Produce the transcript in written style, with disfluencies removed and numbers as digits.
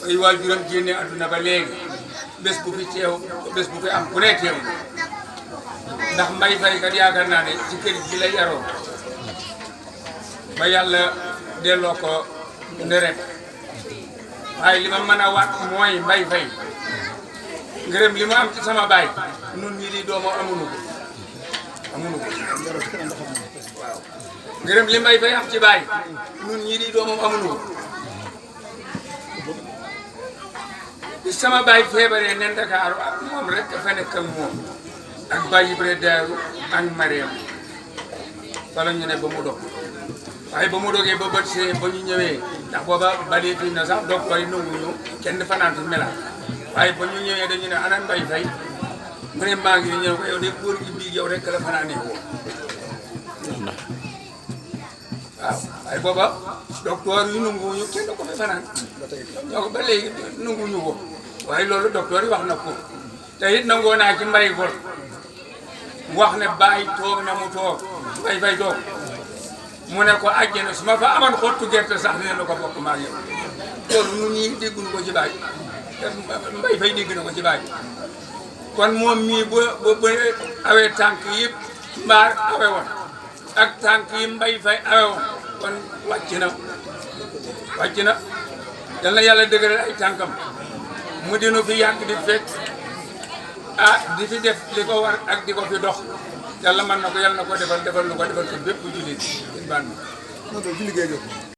ay waajuram génne àdduna ba léegi bés bu fi teew bés bu fi am ku ne teew ndax Mbay Fay kat yaakaar naa ne ci kër gi la yaroo ba yàlla delloo ko nderet waaye li ma mën a waat mooy Mbay Fay ngërëm li ma am ci sama baay nun ñi di doomu amuñu ko waaw ngërëm li Mbay Fay am ci baay nun ñi di doomam amuñu ko bi sama baay feebaree ne Ndakaaru ak moom rek fa nekk ak moom ak Baye Ibra Daaru ak Mariam wala ñu ne ba mu dog waaye ba mu dogee ba bët see ba ñu ñëwee ndax booba balee fii na sax docteur yi nangu ñu kenn fanaan fi melaat waaye ba ñu ñëwee dañu ne ana Mbay Fay mu ne maa ngi ñëw ko yow de góor gi bii yow rek la fanaanee woo waaw waaye booba docteur yi nanguwuñu kenn ko fi fanaan ñoo ko ba léegi nanguwuñu ko waaye loolu docteur yi wax na ko te it nangoo naa ci Mbay Gol wax ne bàyyi toog na mu toog Mbay Fay toog mu ne ko àjjana su ma fa amoon xottu gerte sax dina ko bokk maa ngi loolu ñun ñii dégguñu ko ci baay te Mbay Fay dégg na ko ci baay kon moom mii bu awee tànk yëpp mbaar awe woon ak tànk yi Mbay Fay awe woon kon wàcc na yal na yàlla dëgëral ay tànkam mu dinu fi yàgg di fekk di fi def li ko war ak di ko fi dox yàlla mën na ko yàlla na ko defal nu ko defal ko bépp jullit baan